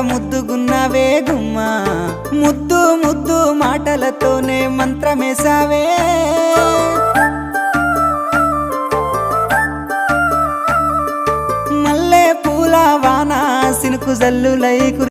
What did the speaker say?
ముద్దుగున్నావే గుమ్మా ముద్దు ముద్దు మాటలతోనే మంత్రమేసావే మల్లె పూల వాన సినుకు జల్లులై